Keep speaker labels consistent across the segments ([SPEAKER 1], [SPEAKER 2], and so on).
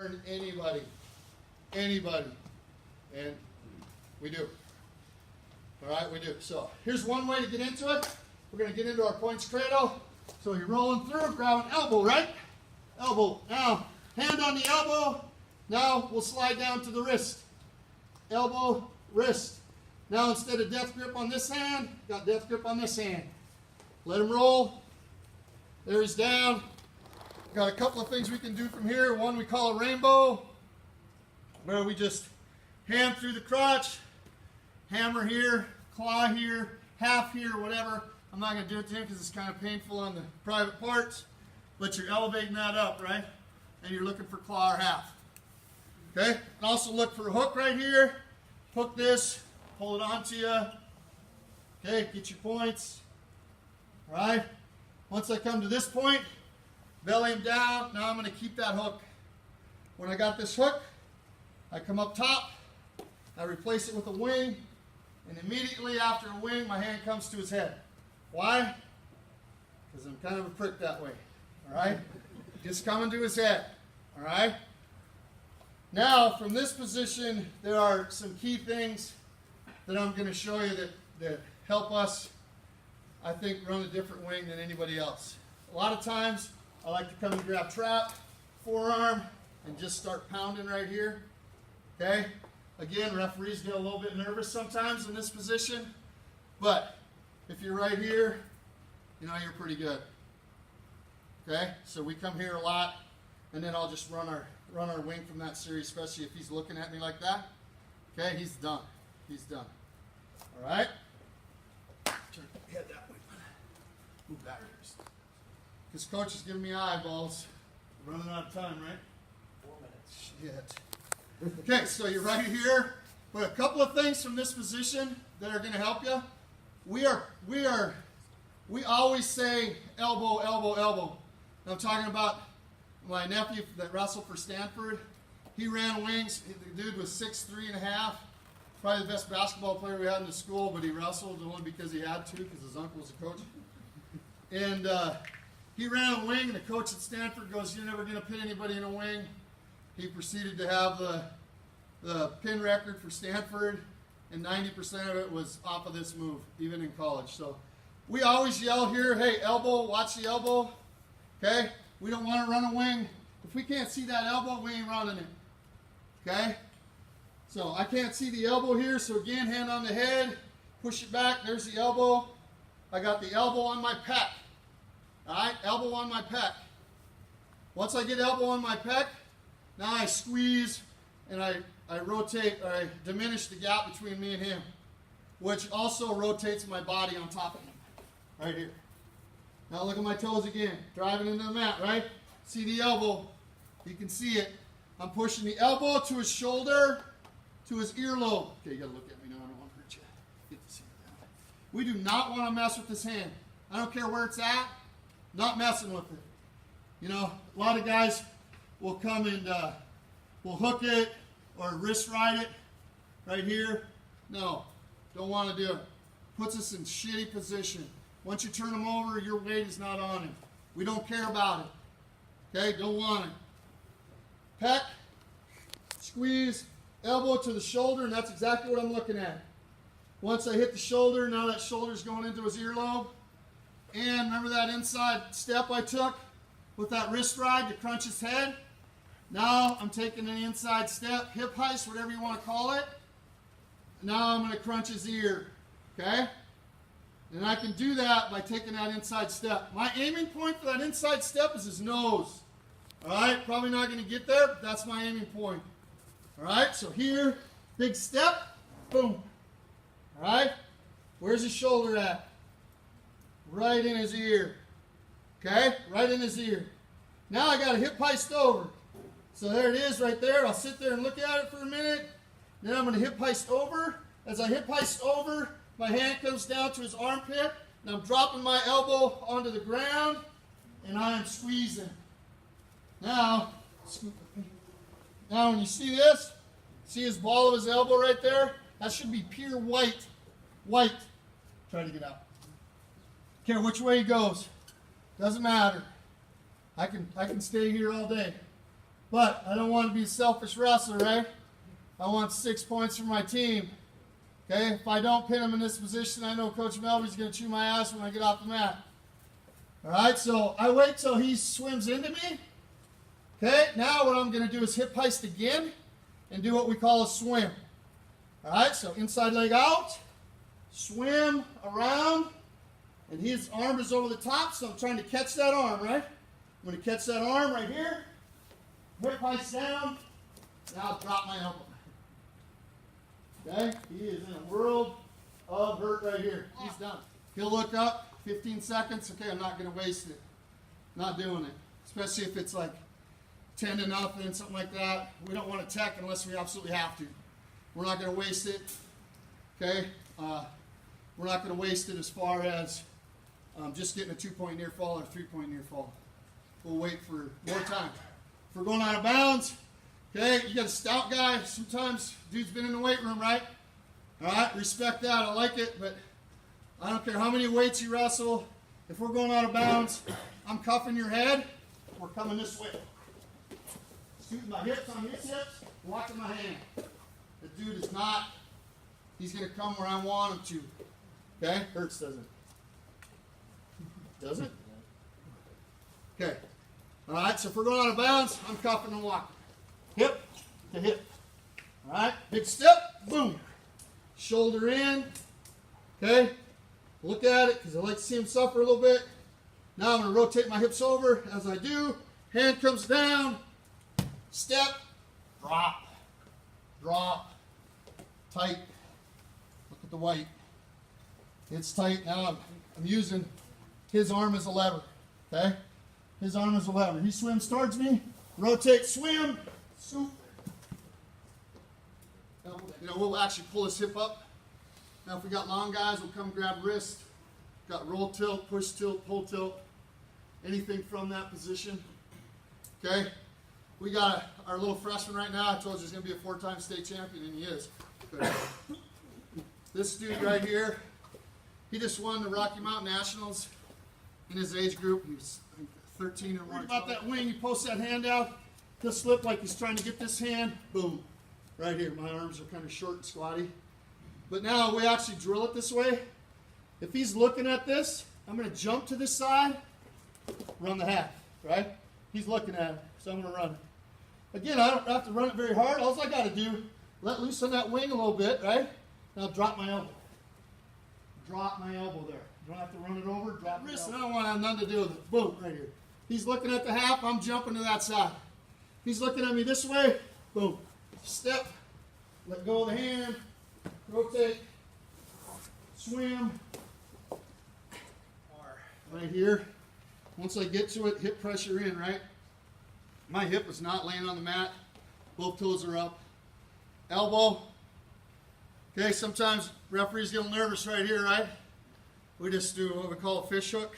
[SPEAKER 1] Anybody, and we do. All right, we do. So here's one way to get into it. We're going to get into our points cradle. So you're rolling through, grab an elbow, right? Elbow. Now, hand on the elbow. Now we'll slide down to the wrist. Elbow, wrist. Now instead of death grip on this hand, got death grip on this hand. Let him roll. There he's down. Got a couple of things we can do from here. One we call a rainbow, where we just hand through the crotch, hammer here, claw here, half here, whatever. I'm not going to do it to him because it's kind of painful on the private parts, but you're elevating that up, right? And you're looking for claw or half. Okay? And also look for a hook right here. Hook this, hold it onto you. Okay, get your points. All right? Once I come to this point, belly him down. Now I'm going to keep that hook. When I got this hook, I come up top, I replace it with a wing, and immediately after a wing, my hand comes to his head. Why? Because I'm kind of a prick that way. All right? Just coming to his head. All right? Now, from this position, there are some key things that I'm going to show you that help us, I think, run a different wing than anybody else. A lot of times, I like to come and grab trap, forearm, and just start pounding right here. Okay? Again, referees get a little bit nervous sometimes in this position, but if you're right here, you know you're pretty good. Okay? So we come here a lot, and then I'll just run our wing from that series, especially if he's looking at me like that. Okay? He's done. He's done. All right? Turn the head that way. Move back here. This coach is giving me eyeballs. We're running out of time, right? 4 minutes. Shit. Okay, so you're right here. But a couple of things from this position that are going to help you. We always say elbow, elbow, elbow. I'm talking about my nephew that wrestled for Stanford. He ran wings. The dude was 6'3½". Probably the best basketball player we had in the school, but he wrestled only because he had to, because his uncle was a coach. And he ran a wing, and the coach at Stanford goes, "You're never going to pin anybody in a wing." He proceeded to have the pin record for Stanford, and 90% of it was off of this move, even in college. So we always yell here, "Hey, elbow, watch the elbow." Okay? We don't want to run a wing. If we can't see that elbow, we ain't running it. Okay? So I can't see the elbow here, so again, hand on the head, push it back. There's the elbow. I got the elbow on my pec. All right, elbow on my pec. Once I get elbow on my pec, now I squeeze and I rotate, or I diminish the gap between me and him, which also rotates my body on top of him, right here. Now look at my toes again, driving into the mat, right? See the elbow, you can see it. I'm pushing the elbow to his shoulder, to his earlobe. Okay, you gotta look at me now, I don't want to hurt you. Get this hand down. We do not want to mess with this hand. I don't care where it's at. Not messing with it. You know, a lot of guys will come and will hook it or wrist ride it right here. No, don't want to do it. Puts us in shitty position. Once you turn him over, your weight is not on him. We don't care about it. Okay, don't want it. Pec, squeeze, elbow to the shoulder, and that's exactly what I'm looking at. Once I hit the shoulder, now that shoulder's going into his earlobe. And remember that inside step I took with that wrist ride to crunch his head? Now I'm taking an inside step, hip heist, whatever you want to call it. Now I'm going to crunch his ear, okay? And I can do that by taking that inside step. My aiming point for that inside step is his nose. All right, probably not going to get there, but that's my aiming point. All right, so here, big step, boom. All right, where's his shoulder at? Right in his ear. Okay? Right in his ear. Now I got a hip heist over. So there it is right there. I'll sit there and look at it for a minute. Then I'm going to hip heist over. As I hip heist over, my hand comes down to his armpit. And I'm dropping my elbow onto the ground. And I am squeezing. Now when you see this, see his ball of his elbow right there? That should be pure white. White. Try to get out. Care which way he goes. Doesn't matter. I can stay here all day. But I don't want to be a selfish wrestler, right? I want 6 points for my team. Okay? If I don't pin him in this position, I know Coach Melby's going to chew my ass when I get off the mat. All right? So I wait till he swims into me. Okay? Now what I'm going to do is hip heist again and do what we call a swim. All right? So inside leg out, swim around, and his arm is over the top, so I'm trying to catch that arm, right? I'm going to catch that arm right here. Hip heist down. Now I'll drop my elbow. Okay? He is in a world of hurt right here. He's done. He'll look up, 15 seconds. Okay, I'm not going to waste it. Not doing it. Especially if it's like 10-0, something like that. We don't want to tech unless we absolutely have to. We're not going to waste it. Okay? We're not going to waste it as far as just getting a 2-point near fall or 3-point near fall. We'll wait for more time. If we're going out of bounds, okay, you got a stout guy. Sometimes dude's been in the weight room, right? All right, respect that. I like it, but I don't care how many weights you wrestle. If we're going out of bounds, I'm cuffing your head. We're coming this way. Shooting my hips on his hips, walking my hand. The dude is not. He's going to come where I want him to. Okay? Hurts, doesn't it? Does it? Okay. All right, so if we're going out of bounds, I'm cuffing and walking. Hip to hip. All right, big step, boom. Shoulder in. Okay? Look at it because I like to see him suffer a little bit. Now I'm going to rotate my hips over. As I do, hand comes down, step, drop, drop, tight. Look at the white. It's tight. Now I'm using his arm as a lever. Okay? His arm is a lever. He swims towards me, rotate, swim, swoop. You know, we'll actually pull his hip up. Now, if we got long guys, we'll come grab wrist. Got roll tilt, push tilt, pull tilt, anything from that position. Okay? We got our little freshman right now. I told you he's going to be a 4-time state champion, and he is. But this dude right here, he just won the Rocky Mountain Nationals in his age group. He was 13 or more. About that wing, you post that hand out. He'll slip like he's trying to get this hand. Boom. Right here. My arms are kind of short and squatty. But now we actually drill it this way. If he's looking at this, I'm going to jump to this side, run the half, right? He's looking at it, so I'm going to run it. Again, I don't have to run it very hard. All I got to do, let loose on that wing a little bit, right? Now drop my elbow. Drop my elbow there. You don't have to run it over. Drop wrist, and I don't want to have nothing to do with it. Boom, right here. He's looking at the half. I'm jumping to that side. He's looking at me this way. Boom. Step. Let go of the hand. Rotate. Swim. Right here. Once I get to it, hip pressure in, right? My hip is not laying on the mat. Both toes are up. Elbow. Okay, sometimes referees get a little nervous right here, right? We just do what we call a fish hook.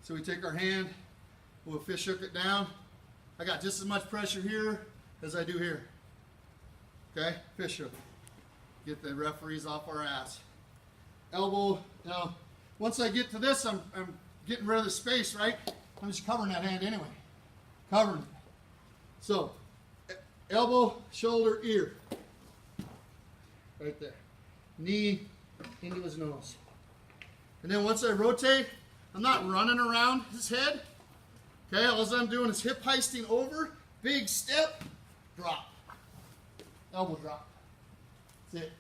[SPEAKER 1] So we take our hand, we'll fish hook it down. I got just as much pressure here as I do here. Okay, fish hook. Get the referees off our ass. Elbow. Now, once I get to this, I'm getting rid of the space, right? I'm just covering that hand anyway. Covering it. So, elbow, shoulder, ear. Right there. Knee into his nose. And then once I rotate, I'm not running around his head. Okay, all I'm doing is hip heisting over, big step, drop. Elbow drop. That's it.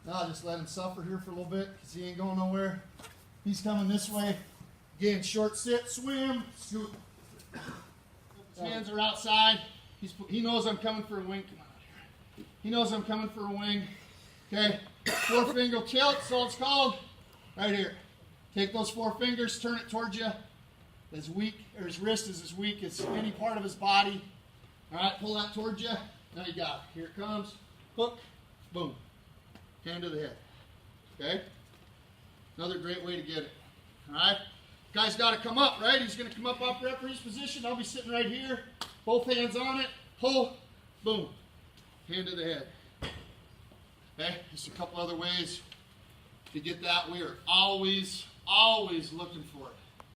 [SPEAKER 1] Now I'll just let him suffer here for a little bit because he ain't going nowhere. He's coming this way. Again, short sit, swim, scoot. His hands are outside. He knows I'm coming for a wing. Come on out here. He knows I'm coming for a wing. Okay, 4-finger tilt, that's all it's called. Right here. Take those 4 fingers, turn it towards you. As weak, or his wrist is as weak as any part of his body. All right, pull that towards you. Now you got it. Here it comes. Hook, boom. Hand to the head. Okay? Another great way to get it. All right? Guy's got to come up, right? He's going to come up off referee's position. I'll be sitting right here. Both hands on it. Pull, boom. Hand to the head. Okay? Just a couple other ways to get that. We are always looking for it.